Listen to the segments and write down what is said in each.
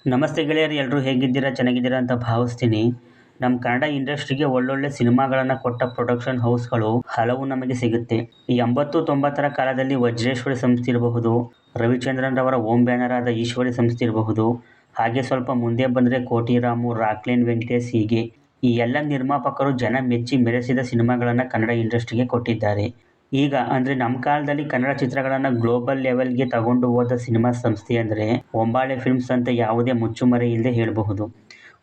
ನಮಸ್ತೆ ಗೆಳೆಯರು, ಎಲ್ಲರೂ ಹೇಗಿದ್ದೀರಾ? ಚೆನ್ನಾಗಿದ್ದೀರಾ ಅಂತ ಭಾವಿಸ್ತೀನಿ. ನಮ್ಮ ಕನ್ನಡ ಇಂಡಸ್ಟ್ರಿಗೆ ಒಳ್ಳೊಳ್ಳೆ ಸಿನಿಮಾಗಳನ್ನು ಕೊಟ್ಟ ಪ್ರೊಡಕ್ಷನ್ ಹೌಸ್ಗಳು ಹಲವು ನಮಗೆ ಸಿಗುತ್ತೆ. ಈ 80-90ರ ಕಾಲದಲ್ಲಿ ವಜ್ರೇಶ್ವರಿ ಸಂಸ್ಥೆ ಇರಬಹುದು, ರವಿಚಂದ್ರನ್ ರವರ ಓಂ ಬ್ಯಾನರ್ ಆದ ಈಶ್ವರಿ ಸಂಸ್ಥೆ ಇರಬಹುದು, ಹಾಗೆ ಸ್ವಲ್ಪ ಮುಂದೆ ಬಂದರೆ ಕೋಟಿರಾಮು, ರಾಕ್ಲೈನ್ ವೆಂಕಟೇಶ್, ಹೀಗೆ ಈ ಎಲ್ಲ ನಿರ್ಮಾಪಕರು ಜನ ಮೆಚ್ಚಿ ಮೆರೆಸಿದ ಸಿನಿಮಾಗಳನ್ನು ಕನ್ನಡ ಇಂಡಸ್ಟ್ರಿಗೆ ಕೊಟ್ಟಿದ್ದಾರೆ. ಈಗ ಅಂದರೆ ನಮ್ಮ ಕಾಲದಲ್ಲಿ ಕನ್ನಡ ಚಿತ್ರಗಳನ್ನು ಗ್ಲೋಬಲ್ ಲೆವೆಲ್ಗೆ ತಗೊಂಡು ಹೋದ ಸಿನಿಮಾ ಸಂಸ್ಥೆ ಅಂದರೆ ಒಂಬಾಳೆ ಫಿಲ್ಮ್ಸ್ ಅಂತ ಯಾವುದೇ ಮುಚ್ಚುಮರೆ ಇಲ್ಲದೆ ಹೇಳಬಹುದು.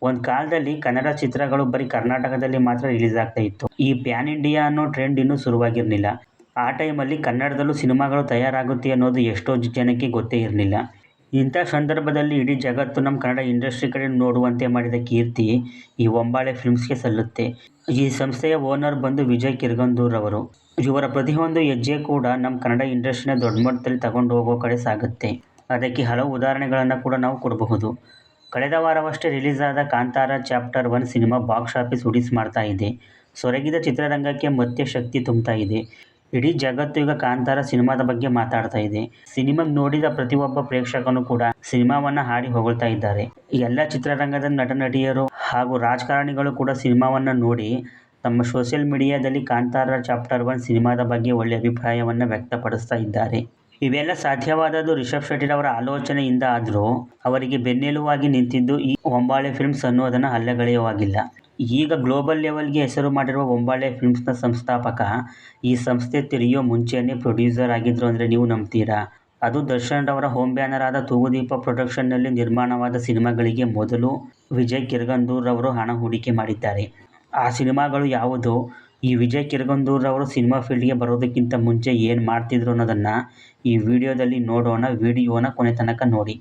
ಒಂದು ಕಾಲದಲ್ಲಿ ಕನ್ನಡ ಚಿತ್ರಗಳು ಬರೀ ಕರ್ನಾಟಕದಲ್ಲಿ ಮಾತ್ರ ರಿಲೀಸ್ ಆಗ್ತಾ ಇತ್ತು. ಈ ಪ್ಯಾನ್ ಇಂಡಿಯಾ ಅನ್ನೋ ಟ್ರೆಂಡ್ ಇನ್ನೂ ಶುರುವಾಗಿರಲಿಲ್ಲ. ಆ ಟೈಮಲ್ಲಿ ಕನ್ನಡದಲ್ಲೂ ಸಿನಿಮಾಗಳು ತಯಾರಾಗುತ್ತೆ ಅನ್ನೋದು ಎಷ್ಟೋ ಜನಕ್ಕೆ ಗೊತ್ತೇ ಇರಲಿಲ್ಲ. ಇಂಥ ಸಂದರ್ಭದಲ್ಲಿ ಇಡೀ ಜಗತ್ತು ನಮ್ಮ ಕನ್ನಡ ಇಂಡಸ್ಟ್ರಿ ಕಡೆ ನೋಡುವಂತೆ ಮಾಡಿದ ಕೀರ್ತಿ ಈ ಒಂಬಾಳೆ ಫಿಲ್ಮ್ಸ್ಗೆ ಸಲ್ಲುತ್ತೆ. ಈ ಸಂಸ್ಥೆಯ ಓನರ್ ಬಂದು ವಿಜಯ್ ಕಿರ್ಗಂದೂರ್ ಅವರು. ಇವರ ಪ್ರತಿಯೊಂದು ಹೆಜ್ಜೆ ಕೂಡ ನಮ್ಮ ಕನ್ನಡ ಇಂಡಸ್ಟ್ರಿನ ದೊಡ್ಡ ಮಟ್ಟದಲ್ಲಿ ತಗೊಂಡು ಹೋಗೋ ಕಡೆ ಸಾಗುತ್ತೆ. ಅದಕ್ಕೆ ಹಲವು ಉದಾಹರಣೆಗಳನ್ನು ಕೂಡ ನಾವು ಕೊಡಬಹುದು. ಕಳೆದ ವಾರವಷ್ಟೇ ರಿಲೀಸ್ ಆದ ಕಾಂತಾರ ಚಾಪ್ಟರ್ 1 ಸಿನಿಮಾ ಬಾಕ್ಸ್ ಆಫೀಸ್ ಹುಡಿಸ್ ಮಾಡ್ತಾ ಇದೆ. ಸೊರಗಿದ ಚಿತ್ರರಂಗಕ್ಕೆ ಮತ್ತೆ ಶಕ್ತಿ ತುಂಬ್ತಾ ಇದೆ. ಇಡೀ ಜಗತ್ತು ಈಗ ಕಾಂತಾರ ಸಿನಿಮಾದ ಬಗ್ಗೆ ಮಾತಾಡ್ತಾ ಇದೆ. ಸಿನಿಮಾ ನೋಡಿದ ಪ್ರತಿಯೊಬ್ಬ ಪ್ರೇಕ್ಷಕನು ಕೂಡ ಸಿನಿಮಾವನ್ನು ಹಾಡಿ ಹೊಗಳ್ತಾ ಇದ್ದಾರೆ. ಎಲ್ಲ ಚಿತ್ರರಂಗದ ನಟ ನಟಿಯರು ಹಾಗೂ ರಾಜಕಾರಣಿಗಳು ಕೂಡ ಸಿನಿಮಾವನ್ನು ನೋಡಿ ತಮ್ಮ ಸೋಷಿಯಲ್ ಮೀಡಿಯಾದಲ್ಲಿ ಕಾಂತಾರ ಚಾಪ್ಟರ್ 1 ಸಿನಿಮಾದ ಬಗ್ಗೆ ಒಳ್ಳೆಯ ಅಭಿಪ್ರಾಯವನ್ನು ವ್ಯಕ್ತಪಡಿಸ್ತಾ ಇದ್ದಾರೆ. ಇವೆಲ್ಲ ಸಾಧ್ಯವಾದದ್ದು ರಿಷಬ್ ಶೆಟ್ಟಿರವರ ಆಲೋಚನೆಯಿಂದ ಆದರೂ ಅವರಿಗೆ ಬೆನ್ನೆಲುವಾಗಿ ನಿಂತಿದ್ದು ಈ ಒಂಬಾಳೆ ಫಿಲ್ಮ್ಸ್ ಅನ್ನೋದನ್ನು ಅಲ್ಲಗಳೆಯುವಾಗಿಲ್ಲ. ಈಗ ಗ್ಲೋಬಲ್ ಲೆವೆಲ್ಗೆ ಹೆಸರು ಮಾಡಿರುವ ಒಂಬಾಳೆ ಫಿಲ್ಮ್ಸ್ನ ಸಂಸ್ಥಾಪಕ ಈ ಸಂಸ್ಥೆ ತೆರೆಯೋ ಮುಂಚೆಯೇ ಪ್ರೊಡ್ಯೂಸರ್ ಆಗಿದ್ರು ಅಂದರೆ ನೀವು ನಂಬ್ತೀರಾ? ಅದು ದರ್ಶನ್ ರವರ ಹೋಮ್ ಬ್ಯಾನರ್ ಆದ ತೂಗುದೀಪ ಪ್ರೊಡಕ್ಷನ್ನಲ್ಲಿ ನಿರ್ಮಾಣವಾದ ಸಿನಿಮಾಗಳಿಗೆ ಮೊದಲು ವಿಜಯ್ ಕಿರ್ಗಂದೂರ್ ರವರು ಹಣ ಹೂಡಿಕೆ ಮಾಡಿದ್ದಾರೆ. ಆ ಸಿನಿಮಾಗಳು ಯಾವುದು? ಈ ವಿಜಯ್ ಕಿರ್ಗಂದೂರ್ ರವರು ಸಿನಿಮಾ ಫೀಲ್ಡ್ಗೆ ಬರೋದಕ್ಕಿಂತ ಮುಂಚೆ ಏನು ಮಾಡ್ತಿದ್ರು ಅನ್ನೋದನ್ನು ಈ ವಿಡಿಯೋದಲ್ಲಿ ನೋಡೋಣ. ವಿಡಿಯೋನ ಕೊನೆ ತನಕ ನೋಡಿ.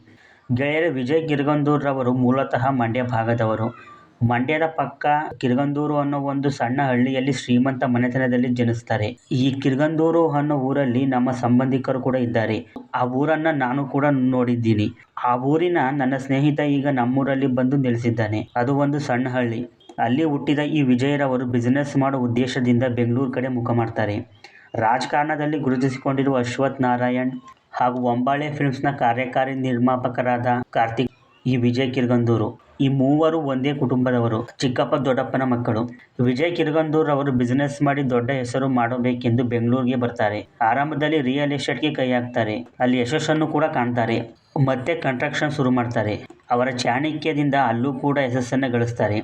ಗೆಳೆಯರೆ, ವಿಜಯ್ ಕಿರ್ಗಂದೂರ್ ರವರು ಮೂಲತಃ ಮಂಡ್ಯ ಭಾಗದವರು. ಮಂಡ್ಯದ ಪಕ್ಕ ಕಿರ್ಗಂದೂರು ಅನ್ನೋ ಒಂದು ಸಣ್ಣ ಹಳ್ಳಿಯಲ್ಲಿ ಶ್ರೀಮಂತ ಮನೆತನದಲ್ಲಿ ಜನಿಸ್ತಾರೆ. ಈ ಕಿರ್ಗಂದೂರು ಅನ್ನೋ ಊರಲ್ಲಿ ನಮ್ಮ ಸಂಬಂಧಿಕರು ಕೂಡ ಇದ್ದಾರೆ. ಆ ಊರನ್ನು ನಾನು ಕೂಡ ನೋಡಿದ್ದೀನಿ. ಆ ಊರಿನ ನನ್ನ ಸ್ನೇಹಿತ ಈಗ ನಮ್ಮೂರಲ್ಲಿ ಬಂದು ನೆಲೆಸಿದ್ದಾನೆ. ಅದು ಒಂದು ಸಣ್ಣ ಹಳ್ಳಿ. ಅಲ್ಲಿ ಹುಟ್ಟಿದ ಈ ವಿಜಯರವರು ಬಿಸ್ನೆಸ್ ಮಾಡೋ ಉದ್ದೇಶದಿಂದ ಬೆಂಗಳೂರು ಕಡೆ ಮುಖ ಮಾಡ್ತಾರೆ. ರಾಜಕಾರಣದಲ್ಲಿ ಗುರುತಿಸಿಕೊಂಡಿರುವ ಅಶ್ವಥ್ ನಾರಾಯಣ್ ಹಾಗೂ ಒಂಬಾಳೆ ಫಿಲ್ಮ್ಸ್ನ ಕಾರ್ಯಕಾರಿ ನಿರ್ಮಾಪಕರಾದ ಕಾರ್ತಿಕ್, ಈ ವಿಜಯ್ ಕಿರ್ಗಂದೂರು, ಈ ಮೂವರು ಒಂದೇ ಕುಟುಂಬದವರು, ಚಿಕ್ಕಪ್ಪ ದೊಡ್ಡಪ್ಪನ ಮಕ್ಕಳು. ವಿಜಯ್ ಕಿರ್ಗಂದೂರ್ ಅವರು ಬಿಸ್ನೆಸ್ ಮಾಡಿ ದೊಡ್ಡ ಹೆಸರು ಮಾಡಬೇಕೆಂದು ಬೆಂಗಳೂರಿಗೆ ಬರ್ತಾರೆ. ಆರಂಭದಲ್ಲಿ ರಿಯಲ್ ಎಸ್ಟೇಟ್ಗೆ ಕೈ ಹಾಕ್ತಾರೆ. ಅಲ್ಲಿ ಯಶಸ್ಸನ್ನು ಕೂಡ ಕಾಣ್ತಾರೆ. ಮತ್ತೆ ಕನ್ಸ್ಟ್ರಕ್ಷನ್ ಶುರು ಮಾಡ್ತಾರೆ. ಅವರ ಚಾಣಕ್ಯದಿಂದ ಅಲ್ಲೂ ಕೂಡ ಯಶಸ್ಸನ್ನು ಗಳಿಸ್ತಾರೆ.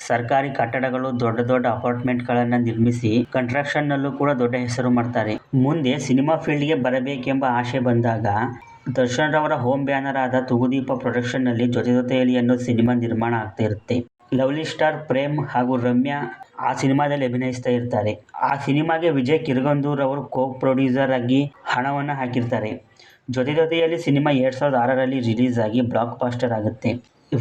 ಸರ್ಕಾರಿ ಕಟ್ಟಡಗಳು, ದೊಡ್ಡ ದೊಡ್ಡ ಅಪಾರ್ಟ್ಮೆಂಟ್ಗಳನ್ನು ನಿರ್ಮಿಸಿ ಕನ್ಸ್ಟ್ರಕ್ಷನ್ನಲ್ಲೂ ಕೂಡ ದೊಡ್ಡ ಹೆಸರು ಮಾಡ್ತಾರೆ. ಮುಂದೆ ಸಿನಿಮಾ ಫೀಲ್ಡ್ಗೆ ಬರಬೇಕೆಂಬ ಆಸೆ ಬಂದಾಗ ದರ್ಶನ್ ರವರ ಹೋಮ್ ಬ್ಯಾನರ್ ಆದ ತೂಗುದೀಪ ಪ್ರೊಡಕ್ಷನ್ನಲ್ಲಿ ಜೊತೆಯಲ್ಲಿ ಅನ್ನೋ ಸಿನಿಮಾ ನಿರ್ಮಾಣ ಆಗ್ತಾ ಇರುತ್ತೆ. ಲವ್ಲಿ ಸ್ಟಾರ್ ಪ್ರೇಮ್ ಹಾಗೂ ರಮ್ಯಾ ಆ ಸಿನಿಮಾದಲ್ಲಿ ಅಭಿನಯಿಸ್ತಾ ಇರ್ತಾರೆ. ಆ ಸಿನಿಮಾಗೆ ವಿಜಯ್ ಕಿರ್ಗಂದೂರ್ ಅವರು ಕೋ ಪ್ರೊಡ್ಯೂಸರ್ ಆಗಿ ಹಣವನ್ನು ಹಾಕಿರ್ತಾರೆ. ಜೊತೆಯಲ್ಲಿ ಸಿನಿಮಾ 2006ರಲ್ಲಿ ರಿಲೀಸ್ ಆಗಿ ಬ್ಲಾಕ್ ಬಾಸ್ಟರ್ ಆಗುತ್ತೆ.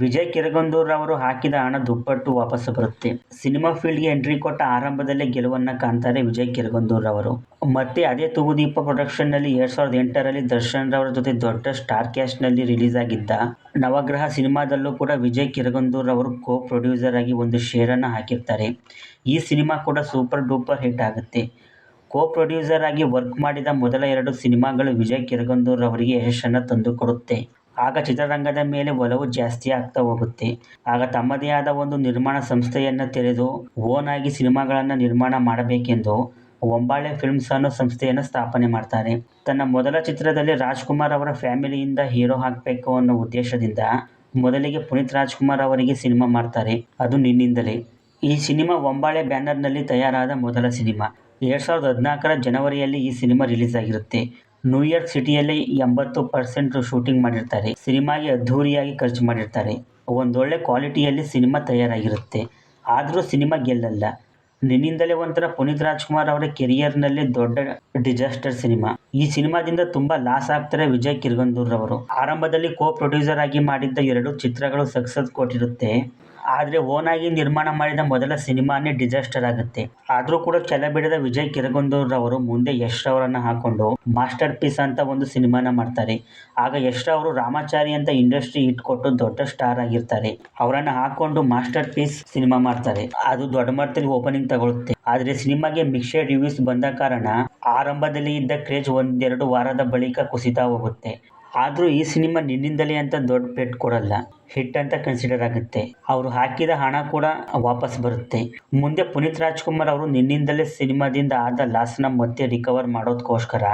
ವಿಜಯ್ ಕಿರ್ಗಂದೂರ್ ಅವರು ಹಾಕಿದ ಹಣ ದುಪ್ಪಟ್ಟು ವಾಪಸ್ಸು ಬರುತ್ತೆ. ಸಿನಿಮಾ ಫೀಲ್ಡ್ಗೆ ಎಂಟ್ರಿ ಕೊಟ್ಟ ಆರಂಭದಲ್ಲೇ ಗೆಲುವನ್ನು ಕಾಣ್ತಾರೆ ವಿಜಯ್ ಕಿರ್ಗಂದೂರ್ ಅವರು. ಮತ್ತೆ ಅದೇ ತೂಗುದೀಪ ಪ್ರೊಡಕ್ಷನ್ನಲ್ಲಿ 2008ರಲ್ಲಿ ದರ್ಶನ್ ರವರ ಜೊತೆ ದೊಡ್ಡ ಸ್ಟಾರ್ ಕ್ಯಾಸ್ಟ್ನಲ್ಲಿ ರಿಲೀಸ್ ಆಗಿದ್ದ ನವಗ್ರಹ ಸಿನಿಮಾದಲ್ಲೂ ಕೂಡ ವಿಜಯ್ ಕಿರ್ಗಂದೂರ್ ಅವರು ಕೋ ಪ್ರೊಡ್ಯೂಸರ್ ಆಗಿ ಒಂದು ಶೇರನ್ನು ಹಾಕಿರ್ತಾರೆ. ಈ ಸಿನಿಮಾ ಕೂಡ ಸೂಪರ್ ಡೂಪರ್ ಹಿಟ್ ಆಗುತ್ತೆ. ಕೋ ಪ್ರೊಡ್ಯೂಸರ್ ಆಗಿ ವರ್ಕ್ ಮಾಡಿದ ಮೊದಲ 2 ಸಿನಿಮಾಗಳು ವಿಜಯ್ ಕಿರ್ಗಂದೂರ್ ಅವರಿಗೆ ಯಶಸ್ಸನ್ನು ತಂದುಕೊಡುತ್ತೆ. ಆಗ ಚಿತ್ರರಂಗದ ಮೇಲೆ ಒಲವು ಜಾಸ್ತಿ ಆಗ್ತಾ ಹೋಗುತ್ತೆ. ಆಗ ತಮ್ಮದೇ ಆದ ಒಂದು ನಿರ್ಮಾಣ ಸಂಸ್ಥೆಯನ್ನು ತೆರೆದು ಓನ್ ಆಗಿ ಸಿನಿಮಾಗಳನ್ನು ನಿರ್ಮಾಣ ಮಾಡಬೇಕೆಂದು ಒಂಬಾಳೆ ಫಿಲ್ಮ್ಸ್ ಅನ್ನೋ ಸಂಸ್ಥೆಯನ್ನು ಸ್ಥಾಪನೆ ಮಾಡ್ತಾರೆ. ತನ್ನ ಮೊದಲ ಚಿತ್ರದಲ್ಲಿ ರಾಜ್ಕುಮಾರ್ ಅವರ ಫ್ಯಾಮಿಲಿಯಿಂದ ಹೀರೋ ಹಾಕಬೇಕು ಅನ್ನೋ ಉದ್ದೇಶದಿಂದ ಮೊದಲಿಗೆ ಪುನೀತ್ ರಾಜ್ಕುಮಾರ್ ಅವರಿಗೆ ಸಿನಿಮಾ ಮಾಡ್ತಾರೆ. ಅದು ನಿನ್ನಿಂದಲೇ. ಈ ಸಿನಿಮಾ ಒಂಬಾಳೆ ಬ್ಯಾನರ್ನಲ್ಲಿ ತಯಾರಾದ ಮೊದಲ ಸಿನಿಮಾ. 2014ರ ಜನವರಿಯಲ್ಲಿ ಈ ಸಿನಿಮಾ ರಿಲೀಸ್ ಆಗಿರುತ್ತೆ. ನ್ಯೂಯಾರ್ಕ್ ಸಿಟಿಯಲ್ಲಿ 80% ಶೂಟಿಂಗ್ ಮಾಡಿರ್ತಾರೆ. ಸಿನಿಮಾಗೆ ಅದ್ಧೂರಿಯಾಗಿ ಖರ್ಚು ಮಾಡಿರ್ತಾರೆ. ಒಂದೊಳ್ಳೆ ಕ್ವಾಲಿಟಿಯಲ್ಲಿ ಸಿನಿಮಾ ತಯಾರಾಗಿರುತ್ತೆ. ಆದರೂ ಸಿನಿಮಾ ಗೆಲ್ಲಲ್ಲ. ನಿನ್ನಿಂದಲೇ ಒಂಥರ ಪುನೀತ್ ರಾಜ್ಕುಮಾರ್ ಅವರ ಕೆರಿಯರ್ನಲ್ಲೇ ದೊಡ್ಡ ಡಿಸಾಸ್ಟರ್ ಸಿನಿಮಾ. ಈ ಸಿನಿಮಾದಿಂದ ತುಂಬ ಲಾಸ್ ಆಗ್ತಾರೆ ವಿಜಯ್ ಕಿರ್ಗಂದೂರ್ ಅವರು. ಆರಂಭದಲ್ಲಿ ಕೋ ಪ್ರೊಡ್ಯೂಸರ್ ಆಗಿ ಮಾಡಿದ್ದ 2 ಚಿತ್ರಗಳು ಸಕ್ಸಸ್ ಕೊಟ್ಟಿರುತ್ತೆ. ಆದರೆ ಓನಾಗಿ ನಿರ್ಮಾಣ ಮಾಡಿದ ಮೊದಲ ಸಿನಿಮಾನೇ ಡಿಸಾಸ್ಟರ್ ಆಗುತ್ತೆ. ಆದರೂ ಕೂಡ ಛಲ ಬಿಡದ ವಿಜಯ್ ಕಿರ್ಗಂದೂರ್ ಅವರು ಮುಂದೆ ಯಶ್ ಅವರನ್ನು ಹಾಕೊಂಡು ಮಾಸ್ಟರ್ ಪೀಸ್ ಅಂತ ಒಂದು ಸಿನಿಮಾನ ಮಾಡ್ತಾರೆ. ಆಗ ಯಶ್ ಅವರು ರಾಮಾಚಾರಿ ಅಂತ ಇಂಡಸ್ಟ್ರಿ ಹಿಟ್ ಕೊಟ್ಟು ದೊಡ್ಡ ಸ್ಟಾರ್ ಆಗಿರ್ತಾರೆ. ಅವರನ್ನು ಹಾಕೊಂಡು ಮಾಸ್ಟರ್ ಪೀಸ್ ಸಿನಿಮಾ ಮಾಡ್ತಾರೆ. ಅದು ದೊಡ್ಡ ಮಟ್ಟದಲ್ಲಿ ಓಪನಿಂಗ್ ತಗೊಳುತ್ತೆ. ಆದರೆ ಸಿನಿಮಾಗೆ ಮಿಕ್ಸ್ಡ್ ರಿವ್ಯೂಸ್ ಬಂದ ಕಾರಣ ಆರಂಭದಲ್ಲಿ ಇದ್ದ ಕ್ರೇಜ್ 1-2 ವಾರದ ಬಳಿಕ ಕುಸಿತಾ ಹೋಗುತ್ತೆ. ಆದರೂ ಈ ಸಿನಿಮಾ ನಿನ್ನಿಂದಲೇ ಅಂತ ದೊಡ್ಡ ಪೆಟ್ಟು ಕೊಡಲ್ಲ, ಹಿಟ್ ಅಂತ ಕನ್ಸಿಡರ್ ಆಗುತ್ತೆ. ಅವರು ಹಾಕಿದ ಹಣ ಕೂಡ ವಾಪಸ್ ಬರುತ್ತೆ. ಮುಂದೆ ಪುನೀತ್ ರಾಜ್ಕುಮಾರ್ ಅವರು ನಿನ್ನಿಂದಲೇ ಸಿನಿಮಾದಿಂದ ಆದ ಲಾಸ್ನ ಮತ್ತೆ ರಿಕವರ್ ಮಾಡೋದಕ್ಕೋಸ್ಕರ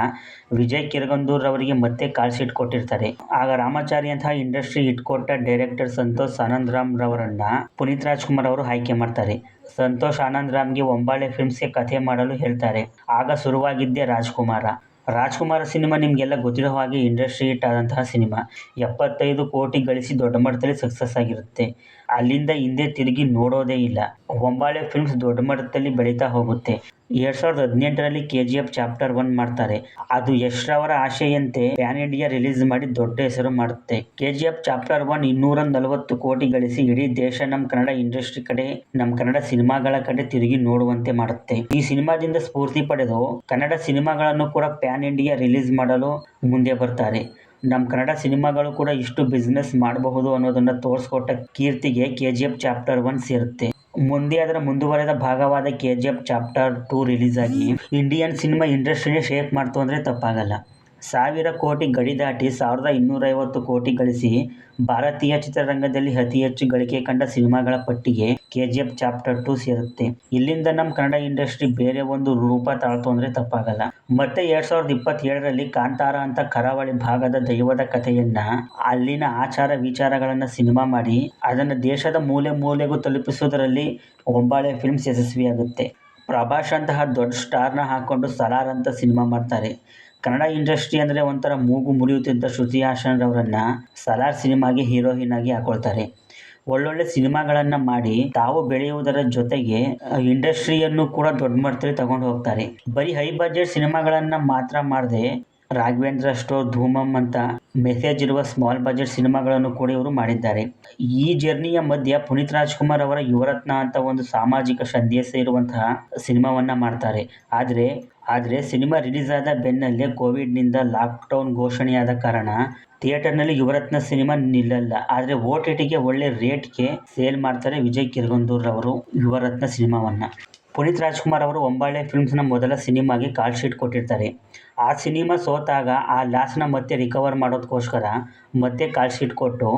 ವಿಜಯ್ ಕಿರಗಂದೂರ್ ಅವರಿಗೆ ಮತ್ತೆ ಕಾಲ್ ಶೀಟ್ ಕೊಟ್ಟಿರ್ತಾರೆ. ಆಗ ರಾಮಾಚಾರಿ ಅಂತಹ ಇಂಡಸ್ಟ್ರಿ ಇಟ್ಕೊಟ್ಟ ಡೈರೆಕ್ಟರ್ ಸಂತೋಷ್ ಆನಂದರಾಮ್ ರವರನ್ನ ಪುನೀತ್ ರಾಜ್ಕುಮಾರ್ ಅವರು ಆಯ್ಕೆ ಮಾಡ್ತಾರೆ. ಸಂತೋಷ್ ಆನಂದರಾಮ್ಗೆ ಒಂಬಾಳೆ ಫಿಲ್ಮ್ಸ್ಗೆ ಕಥೆ ಮಾಡಲು ಹೇಳ್ತಾರೆ. ಆಗ ಶುರುವಾಗಿದ್ದೇ ರಾಜ್ಕುಮಾರ ಸಿನಿಮಾ ನಿಮಗೆಲ್ಲ ಗೊತ್ತಿರೋ ಹಾಗೆ ಇಂಡಸ್ಟ್ರಿ ಹಿಟ್ ಆದಂತಹ ಸಿನಿಮಾ. 75 ಕೋಟಿ ಗಳಿಸಿ ದೊಡ್ಡ ಮಟ್ಟದಲ್ಲಿ ಸಕ್ಸಸ್ ಆಗಿರುತ್ತೆ. ಅಲ್ಲಿಂದ ಹಿಂದೆ ತಿರುಗಿ ನೋಡೋದೇ ಇಲ್ಲ. ಒಂಬಾಳೆ ಫಿಲ್ಮ್ಸ್ ದೊಡ್ಡ ಮಟ್ಟದಲ್ಲಿ ಬೆಳೀತಾ ಹೋಗುತ್ತೆ. 2018ರಲ್ಲಿ KGF ಚಾಪ್ಟರ್ 1 ಮಾಡ್ತಾರೆ. ಅದು ಯಶ್ ರವರ ಆಶೆಯಂತೆ ಪ್ಯಾನ್ ಇಂಡಿಯಾ ರಿಲೀಸ್ ಮಾಡಿ ದೊಡ್ಡ ಹೆಸರು ಮಾಡುತ್ತೆ. KGF ಚಾಪ್ಟರ್ 1 240 ಕೋಟಿ ಗಳಿಸಿ ಇಡೀ ದೇಶ ನಮ್ಮ ಕನ್ನಡ ಇಂಡಸ್ಟ್ರಿ ಕಡೆ, ನಮ್ಮ ಕನ್ನಡ ಸಿನಿಮಾಗಳ ಕಡೆ ತಿರುಗಿ ನೋಡುವಂತೆ ಮಾಡುತ್ತೆ. ಈ ಸಿನಿಮಾದಿಂದ ಸ್ಫೂರ್ತಿ ಪಡೆದು ಕನ್ನಡ ಸಿನಿಮಾಗಳನ್ನು ಕೂಡ ಪ್ಯಾನ್ ಇಂಡಿಯಾ ರಿಲೀಸ್ ಮಾಡಲು ಮುಂದೆ ಬರ್ತಾರೆ. ನಮ್ಮ ಕನ್ನಡ ಸಿನಿಮಾಗಳು ಕೂಡ ಇಷ್ಟು ಬಿಸ್ನೆಸ್ ಮಾಡಬಹುದು ಅನ್ನೋದನ್ನ ತೋರಿಸ್ಕೊಟ್ಟ ಕೀರ್ತಿಗೆ KGF ಚಾಪ್ಟರ್ 1 ಸೇರುತ್ತೆ. ಮುಂದೆ ಅದರ ಮುಂದುವರೆದ ಭಾಗವಾದ KGF ಚಾಪ್ಟರ್ 2 ರಿಲೀಸ್ ಆಗಿ ಇಂಡಿಯನ್ ಸಿನಿಮಾ ಇಂಡಸ್ಟ್ರಿನೇ ಶೇಕ್ ಮಾಡ್ತು ಅಂದರೆ ತಪ್ಪಾಗಲ್ಲ. 1000 ಕೋಟಿ ಗಡಿ ದಾಟಿ 1250 ಕೋಟಿ ಗಳಿಸಿ ಭಾರತೀಯ ಚಿತ್ರರಂಗದಲ್ಲಿ ಅತಿ ಹೆಚ್ಚು ಗಳಿಕೆ ಕಂಡ ಸಿನಿಮಾಗಳ ಪಟ್ಟಿಗೆ KGF ಚಾಪ್ಟರ್ 2 ಸೇರುತ್ತೆ. ಇಲ್ಲಿಂದ ನಮ್ಮ ಕನ್ನಡ ಇಂಡಸ್ಟ್ರಿ ಬೇರೆ ಒಂದು ರೂಪ ತಾಳ್ತು ಅಂದರೆ ತಪ್ಪಾಗಲ್ಲ. ಮತ್ತೆ 2027ರಲ್ಲಿ ಕಾಂತಾರ ಅಂತ ಕರಾವಳಿ ಭಾಗದ ದೈವದ ಕಥೆಯನ್ನ, ಅಲ್ಲಿನ ಆಚಾರ ವಿಚಾರಗಳನ್ನ ಸಿನಿಮಾ ಮಾಡಿ ಅದನ್ನು ದೇಶದ ಮೂಲೆ ಮೂಲೆಗೂ ತಲುಪಿಸುವುದರಲ್ಲಿ ಒಂಬಾಳೆ ಫಿಲ್ಮ್ಸ್ ಯಶಸ್ವಿಯಾಗುತ್ತೆ. ಪ್ರಭಾಸ್ ಅಂತಹ ದೊಡ್ಡ ಸ್ಟಾರ್ನ ಹಾಕೊಂಡು ಸಲಾರ್ ಅಂತ ಸಿನಿಮಾ ಮಾಡ್ತಾರೆ. ಕನ್ನಡ ಇಂಡಸ್ಟ್ರಿ ಅಂದರೆ ಒಂಥರ ಮೂಗು ಮುರಿಯುತ್ತಿದ್ದ ಶ್ರುತಿ ಹಾಸನ್ ರವರನ್ನ ಸಲಾರ್ ಸಿನಿಮಾಗೆ ಹೀರೋಯಿನ್ ಆಗಿ ಹಾಕೊಳ್ತಾರೆ. ಒಳ್ಳೊಳ್ಳೆ ಸಿನಿಮಾಗಳನ್ನು ಮಾಡಿ ತಾವು ಬೆಳೆಯುವುದರ ಜೊತೆಗೆ ಇಂಡಸ್ಟ್ರಿಯನ್ನು ಕೂಡ ದೊಡ್ಡ ಮಟ್ಟದಲ್ಲಿ ತಗೊಂಡು ಹೋಗ್ತಾರೆ. ಬರೀ ಹೈ ಬಜೆಟ್ ಸಿನಿಮಾಗಳನ್ನು ಮಾತ್ರ ಮಾಡದೆ ರಾಘವೇಂದ್ರ ಸ್ಟೋರ್, ಧೂಮಂ ಅಂತ ಮೆಸೇಜ್ ಇರುವ ಸ್ಮಾಲ್ ಬಜೆಟ್ ಸಿನಿಮಾಗಳನ್ನು ಕೂಡ ಇವರು ಮಾಡಿದ್ದಾರೆ. ಈ ಜರ್ನಿಯ ಮಧ್ಯೆ ಪುನೀತ್ ರಾಜ್ಕುಮಾರ್ ಅವರ ಯುವರತ್ನ ಅಂತ ಒಂದು ಸಾಮಾಜಿಕ ಸಂದೇಶ ಇರುವಂತಹ ಸಿನಿಮಾವನ್ನ ಮಾಡ್ತಾರೆ. ಆದರೆ ಸಿನಿಮಾ ರಿಲೀಸ್ ಆದ ಬೆನ್ನಲ್ಲೇ ಕೋವಿಡ್ನಿಂದ ಲಾಕ್ಡೌನ್ ಘೋಷಣೆಯಾದ ಕಾರಣ ಥಿಯೇಟರ್ನಲ್ಲಿ ಯುವರತ್ನ ಸಿನಿಮಾ ನಿಲ್ಲಲ್ಲ. ಆದರೆ OTTಗೆ ಒಳ್ಳೆ ರೇಟ್ಗೆ ಸೇಲ್ ಮಾಡ್ತಾರೆ ವಿಜಯ್ ಕಿರಗಂದೂರ್ ಅವರು ಯುವರತ್ನ ಸಿನಿಮಾವನ್ನ. ಪುನೀತ್ ರಾಜ್ಕುಮಾರ್ ಅವರು ಒಂಬಾಳೆ ಫಿಲ್ಮ್ಸ್ನ ಮೊದಲ ಸಿನಿಮಾಗೆ ಕಾಲ್ ಶೀಟ್ ಕೊಟ್ಟಿರ್ತಾರೆ. ಆ ಸಿನಿಮಾ ಸೋತಾಗ ಆ ಲಾಸ್ನ ಮತ್ತೆ ರಿಕವರ್ ಮಾಡೋದಕ್ಕೋಸ್ಕರ ಮತ್ತೆ ಕಾಲ್ ಶೀಟ್ ಕೊಟ್ಟು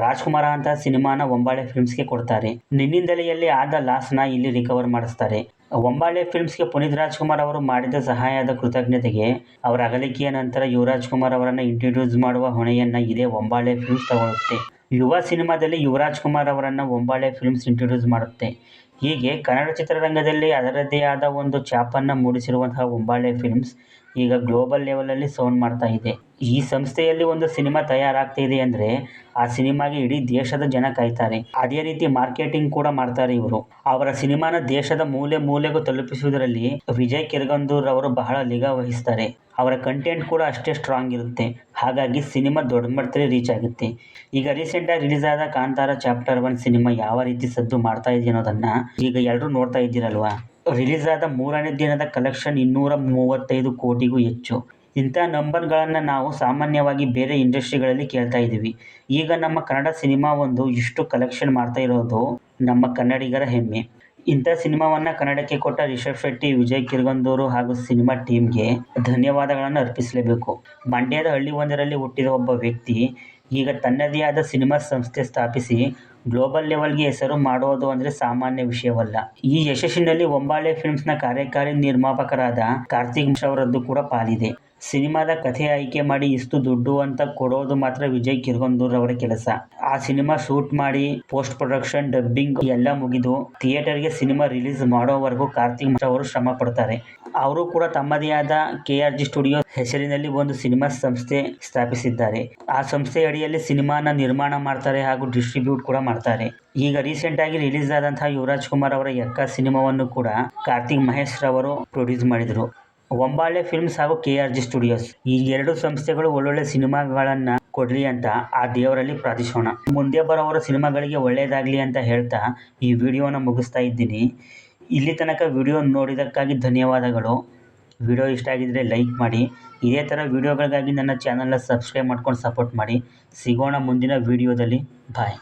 ರಾಜ್ಕುಮಾರ ಅಂತ ಸಿನಿಮಾನ ಒಂಬಾಳೆ ಫಿಲ್ಮ್ಸ್ಗೆ ಕೊಡ್ತಾರೆ. ನಿನ್ನಿಂದಲೆಯಲ್ಲಿ ಆದ ಲಾಸ್ನ ಇಲ್ಲಿ ರಿಕವರ್ ಮಾಡಿಸ್ತಾರೆ. ಒಂಬಾಳೆ ಫಿಲ್ಮ್ಸ್ಗೆ ಪುನೀತ್ ರಾಜ್ಕುಮಾರ್ ಅವರು ಮಾಡಿದ ಸಹಾಯದ ಕೃತಜ್ಞತೆಗೆ ಅವರ ಅಗಲಿಕೆಯ ನಂತರ ಯುವರಾಜ್ ಕುಮಾರ್ ಅವರನ್ನು ಇಂಟ್ರೊಡ್ಯೂಸ್ ಮಾಡುವ ಹೊಣೆಯನ್ನು ಇದೇ ಒಂಬಾಳೆ ಫಿಲ್ಮ್ಸ್ ತಗೊಳ್ಳುತ್ತೆ. ಯುವ ಸಿನಿಮಾದಲ್ಲಿ ಯುವರಾಜ್ ಕುಮಾರ್ ಅವರನ್ನು ಒಂಬಾಳೆ ಫಿಲ್ಮ್ಸ್ ಇಂಟ್ರೊಡ್ಯೂಸ್ ಮಾಡುತ್ತೆ. ಹೀಗೆ ಕನ್ನಡ ಚಿತ್ರರಂಗದಲ್ಲಿ ಅದರದ್ದೇ ಆದ ಒಂದು ಛಾಪನ್ನು ಮೂಡಿಸಿರುವಂತಹ ಒಂಬಾಳೆ ಫಿಲ್ಮ್ಸ್ ಈಗ ಗ್ಲೋಬಲ್ ಲೆವೆಲಲ್ಲಿ ಸೌಂಡ್ ಮಾಡ್ತಾ ಇದೆ. ಈ ಸಂಸ್ಥೆಯಲ್ಲಿ ಒಂದು ಸಿನಿಮಾ ತಯಾರಾಗ್ತಾ ಇದೆ ಅಂದರೆ ಆ ಸಿನಿಮಾಗೆ ಇಡೀ ದೇಶದ ಜನ ಕಾಯ್ತಾರೆ. ಅದೇ ರೀತಿ ಮಾರ್ಕೆಟಿಂಗ್ ಕೂಡ ಮಾಡ್ತಾರೆ ಇವರು. ಅವರ ಸಿನಿಮಾನ ದೇಶದ ಮೂಲೆ ಮೂಲೆಗೂ ತಲುಪಿಸುವುದರಲ್ಲಿ ವಿಜಯ್ ಕಿರಗಂದೂರ್ ಅವರು ಬಹಳ ನಿಗಾ ವಹಿಸ್ತಾರೆ. ಅವರ ಕಂಟೆಂಟ್ ಕೂಡ ಅಷ್ಟೇ ಸ್ಟ್ರಾಂಗ್ ಇರುತ್ತೆ. ಹಾಗಾಗಿ ಸಿನಿಮಾ ದೊಡ್ಡ ಮಟ್ಟದಲ್ಲಿ ರೀಚ್ ಆಗುತ್ತೆ. ಈಗ ರೀಸೆಂಟಾಗಿ ರಿಲೀಸ್ ಆದ ಕಾಂತಾರ ಚಾಪ್ಟರ್ 1 ಸಿನಿಮಾ ಯಾವ ರೀತಿ ಸದ್ದು ಮಾಡ್ತಾ ಇದೆ ಅನ್ನೋದನ್ನ ಈಗ ಎಲ್ಲರೂ ನೋಡ್ತಾ ಇದ್ದೀರಲ್ವಾ. ರಿಲೀಸ್ ಆದ 3ನೇ ದಿನದ ಕಲೆಕ್ಷನ್ 235 ಕೋಟಿಗೂ ಹೆಚ್ಚು. ಇಂಥ ನಂಬರ್ಗಳನ್ನು ನಾವು ಸಾಮಾನ್ಯವಾಗಿ ಬೇರೆ ಇಂಡಸ್ಟ್ರಿಗಳಲ್ಲಿ ಕೇಳ್ತಾ ಇದ್ದೀವಿ. ಈಗ ನಮ್ಮ ಕನ್ನಡ ಸಿನಿಮಾ ಒಂದು ಇಷ್ಟು ಕಲೆಕ್ಷನ್ ಮಾಡ್ತಾ ಇರೋದು ನಮ್ಮ ಕನ್ನಡಿಗರ ಹೆಮ್ಮೆ. ಇಂಥ ಸಿನಿಮಾವನ್ನು ಕನ್ನಡಕ್ಕೆ ಕೊಟ್ಟ ರಿಷಬ್ ಶೆಟ್ಟಿ, ವಿಜಯ್ ಕಿರಗಂದೂರು ಹಾಗೂ ಸಿನಿಮಾ ಟೀಮ್ಗೆ ಧನ್ಯವಾದಗಳನ್ನು ಅರ್ಪಿಸಲೇಬೇಕು. ಮಂಡ್ಯದ ಹಳ್ಳಿಯೊಂದರಲ್ಲಿ ಹುಟ್ಟಿದ ಒಬ್ಬ ವ್ಯಕ್ತಿ ಈಗ ತನ್ನದೇ ಆದ ಸಿನಿಮಾ ಸಂಸ್ಥೆ ಸ್ಥಾಪಿಸಿ ಗ್ಲೋಬಲ್ ಲೆವೆಲ್ಗೆ ಹೆಸರು ಮಾಡೋದು ಅಂದರೆ ಸಾಮಾನ್ಯ ವಿಷಯವಲ್ಲ. ಈ ಯಶಸ್ಸಿನಲ್ಲಿ ಒಂಬಾಳೆ ಫಿಲ್ಮ್ಸ್ನ ಕಾರ್ಯಕಾರಿ ನಿರ್ಮಾಪಕರಾದ ಕಾರ್ತಿಕ್ ಅವರದ್ದು ಕೂಡ ಪಾಲಿದೆ. ಸಿನಿಮಾದ ಕಥೆ ಆಯ್ಕೆ ಮಾಡಿ ಇಷ್ಟು ದುಡ್ಡು ಅಂತ ಕೊಡೋದು ಮಾತ್ರ ವಿಜಯ್ ಕಿರಗಂದೂರ್ ಅವರ ಕೆಲಸ. ಆ ಸಿನಿಮಾ ಶೂಟ್ ಮಾಡಿ ಪೋಸ್ಟ್ ಪ್ರೊಡಕ್ಷನ್, ಡಬ್ಬಿಂಗ್ ಎಲ್ಲ ಮುಗಿದು ಥಿಯೇಟರ್ಗೆ ಸಿನಿಮಾ ರಿಲೀಸ್ ಮಾಡೋವರೆಗೂ ಕಾರ್ತಿಕ್ ಅವರು ಶ್ರಮ ಪಡ್ತಾರೆ. ಅವರು ಕೂಡ ತಮ್ಮದೇ ಆದ KRG ಸ್ಟುಡಿಯೋ ಹೆಸರಿನಲ್ಲಿ ಒಂದು ಸಿನಿಮಾ ಸಂಸ್ಥೆ ಸ್ಥಾಪಿಸಿದ್ದಾರೆ. ಆ ಸಂಸ್ಥೆ ಅಡಿಯಲ್ಲಿ ಸಿನಿಮಾನ ನಿರ್ಮಾಣ ಮಾಡ್ತಾರೆ ಹಾಗೂ ಡಿಸ್ಟ್ರಿಬ್ಯೂಟ್ ಕೂಡ ಮಾಡ್ತಾರೆ. ಈಗ ರೀಸೆಂಟ್ ಆಗಿ ರಿಲೀಸ್ ಆದಂತಹ ಯುವರಾಜ್ ಕುಮಾರ್ ಅವರ ಯಕ್ಕ ಸಿನಿಮಾವನ್ನು ಕೂಡ ಕಾರ್ತಿಕ್ ಮಹೇಶ್ ರವರು ಪ್ರೊಡ್ಯೂಸ್ ಮಾಡಿದರು. ಒಂಬಾಳೆ ಫಿಲ್ಮ್ಸ್ ಹಾಗೂ KRG ಸ್ಟುಡಿಯೋಸ್ ಈ ಎರಡು ಸಂಸ್ಥೆಗಳು ಒಳ್ಳೊಳ್ಳೆ ಸಿನಿಮಾಗಳನ್ನ ಕೊಡ್ಲಿ ಅಂತ ಆ ದೇವರಲ್ಲಿ ಪ್ರಾರ್ಥಿಸೋಣ. ಮುಂದೆ ಬರೋವರ ಸಿನಿಮಾಗಳಿಗೆ ಒಳ್ಳೆಯದಾಗಲಿ ಅಂತ ಹೇಳ್ತಾ ಈ ವಿಡಿಯೋನ ಮುಗಿಸ್ತಾ ಇದ್ದೀನಿ. ಇಲ್ಲಿ ತನಕ ವಿಡಿಯೋ ನೋಡಿದ್ದಕ್ಕಾಗಿ ಧನ್ಯವಾದಗಳು. ವಿಡಿಯೋ ಇಷ್ಟ ಆಗಿದ್ದರೆ ಲೈಕ್ ಮಾಡಿ. ಇದೇ ಥರ ವಿಡಿಯೋಗಳಿಗಾಗಿ ನನ್ನ ಚಾನಲ್ನ ಸಬ್ಸ್ಕ್ರೈಬ್ ಮಾಡ್ಕೊಂಡು ಸಪೋರ್ಟ್ ಮಾಡಿ. ಸಿಗೋಣ ಮುಂದಿನ ವಿಡಿಯೋದಲ್ಲಿ. ಬಾಯ್.